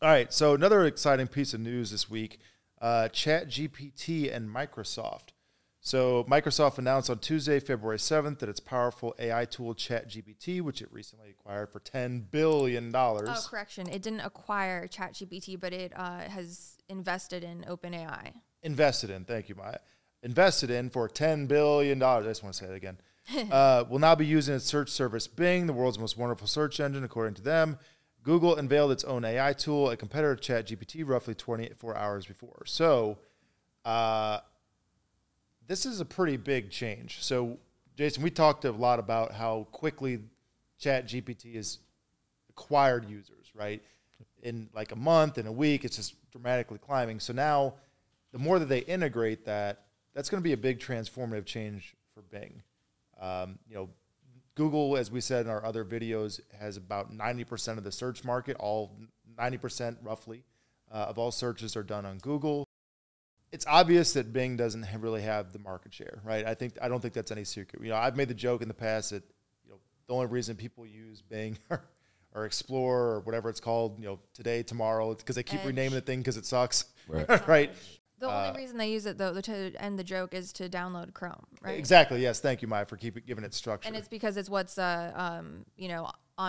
All right, so another exciting piece of news this week, ChatGPT and Microsoft. So Microsoft announced on Tuesday, February 7th, that its powerful AI tool ChatGPT, which it recently acquired for $10 billion. Oh, correction. It didn't acquire ChatGPT, but it has invested in OpenAI. Invested in, thank you, Maya. Invested in for $10 billion. I just want to say it again. Will now be using its search service Bing, the world's most wonderful search engine, according to them. Google unveiled its own AI tool, a competitor to ChatGPT, roughly 24 hours before. So this is a pretty big change. So, Jason, we talked a lot about how quickly ChatGPT has acquired users, right? In like a month, in a week, it's just dramatically climbing. So now, the more that they integrate that, that's going to be a big transformative change for Bing. Google, as we said in our other videos, has about 90% of the search market. All 90% roughly of all searches are done on Google. It's obvious that Bing doesn't really have the market share, right? I don't think that's any secret. I've made the joke in the past that the only reason people use Bing or Explorer or whatever it's called, today, tomorrow, it's because they keep renaming the thing because it sucks, right? The only reason they use it, though, to end the joke is to download Chrome, right? Exactly. Yes. Thank you, Maya, for giving it structure. And it's because it's what's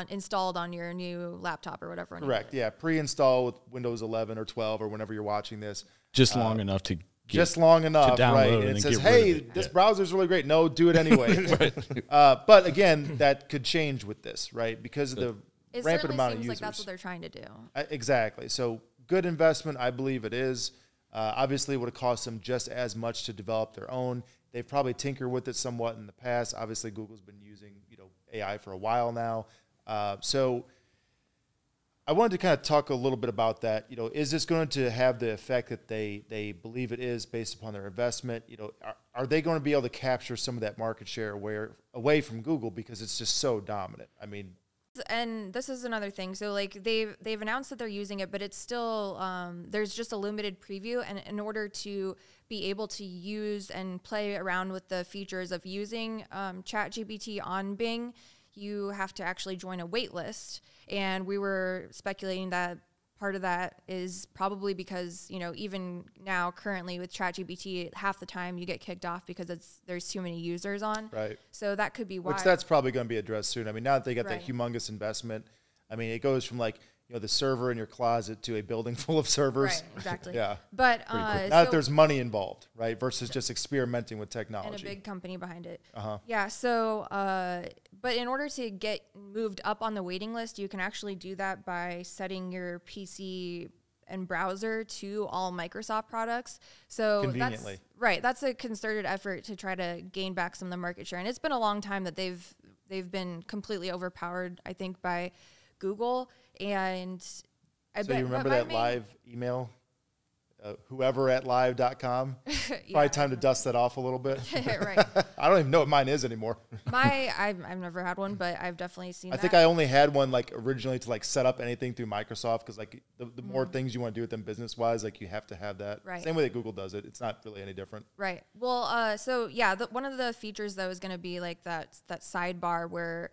installed on your new laptop or whatever. Correct. Yeah. Pre-install with Windows 11 or 12 or whenever you're watching this. Just long enough to download, right? And it says, "Hey, this browser's really great." No, do it anyway. But again, that could change with this, right? Because of the rampant amount of users. Like that's what they're trying to do. Exactly. So good investment, I believe it is. Obviously, it would have cost them just as much to develop their own. They've probably tinkered with it somewhat in the past. Obviously, Google's been using AI for a while now. So I wanted to kind of talk a little bit about that. Is this going to have the effect that they believe it is based upon their investment? Are they going to be able to capture some of that market share away from Google because it's just so dominant? I mean. And this is another thing. So like they've announced that they're using it, but it's still there's just a limited preview. And in order to be able to use and play around with the features of using ChatGPT on Bing, you have to actually join a wait list. And we were speculating that part of that is probably because, even now currently with ChatGPT, half the time you get kicked off because there's too many users on. Right. So that could be why. Which that's probably going to be addressed soon. I mean, now that they got that humongous investment, I mean, it goes from like, the server in your closet to a building full of servers. Right, exactly. Yeah. But now that there's money involved, right, versus just experimenting with technology. And a big company behind it. Uh-huh. Yeah, so, but in order to get moved up on the waiting list, you can actually do that by setting your PC and browser to all Microsoft products. So conveniently. That's a concerted effort to try to gain back some of the market share. And it's been a long time that they've been completely overpowered, I think, by Google. And I bet you remember that live email, whoever at live.com? Probably time to dust that off a little bit. Right. I don't even know what mine is anymore. I've never had one, but I've definitely seen I think I only had one like originally to like set up anything through Microsoft because like the more things you want to do with them business-wise, like you have to have that. Right. Same way that Google does it. It's not really any different. Right. Well, so yeah, one of the features though is going to be like that sidebar where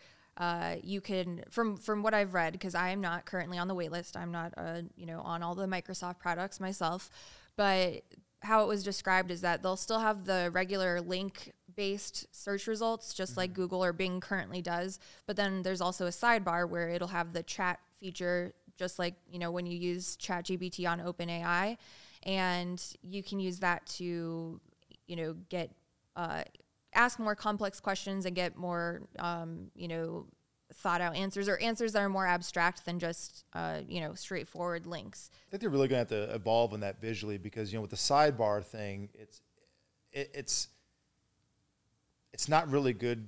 you can, from what I've read, because I am not currently on the wait list, I'm not, on all the Microsoft products myself, but how it was described is that they'll still have the regular link-based search results, just like Google or Bing currently does, but then there's also a sidebar where it'll have the chat feature, just like, when you use ChatGPT on OpenAI, and you can use that to, get, ask more complex questions and get more, thought out answers or answers that are more abstract than just, straightforward links. I think they're really going to have to evolve on that visually because, with the sidebar thing, it's not really good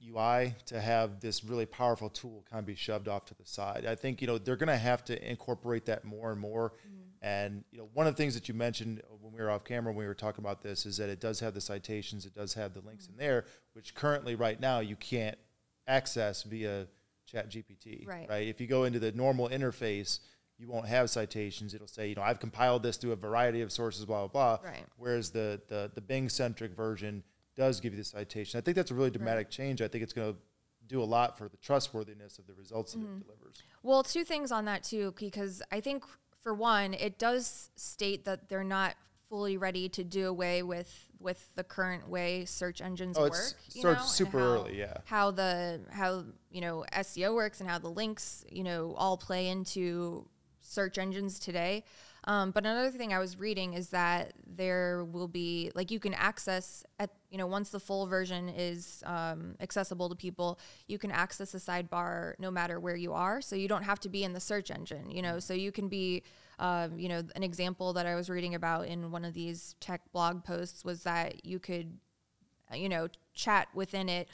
UI to have this really powerful tool kind of be shoved off to the side. I think, they're going to have to incorporate that more and more. And, one of the things that you mentioned when we were off camera, when we were talking about this, is that it does have the citations, it does have the links in there, which currently right now you can't access via ChatGPT, right? If you go into the normal interface, you won't have citations. It'll say, I've compiled this through a variety of sources, blah, blah, blah. Right. Whereas the Bing-centric version does give you the citation. I think that's a really dramatic change. I think it's going to do a lot for the trustworthiness of the results that it delivers. Well, two things on that too, because I think for one, it does state that they're not fully ready to do away with the current way search engines work. It starts super early, yeah. How SEO works and how the links, all play into search engines today. But another thing I was reading is that there will be, like, you can access once the full version is accessible to people, you can access the sidebar no matter where you are. So you don't have to be in the search engine, so you can be, an example that I was reading about in one of these tech blog posts was that you could, chat within it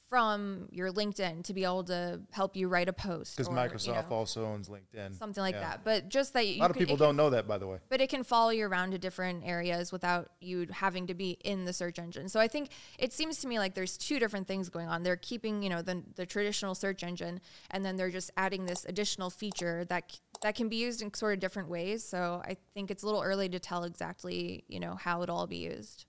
from your LinkedIn to be able to help you write a post. Because Microsoft also owns LinkedIn. Something like that. But just that a lot of people don't know that, by the way. But it can follow you around to different areas without you having to be in the search engine. So I think it seems to me like there's two different things going on. They're keeping, the traditional search engine, and then they're just adding this additional feature that can be used in sort of different ways. So I think it's a little early to tell exactly, how it'll all be used.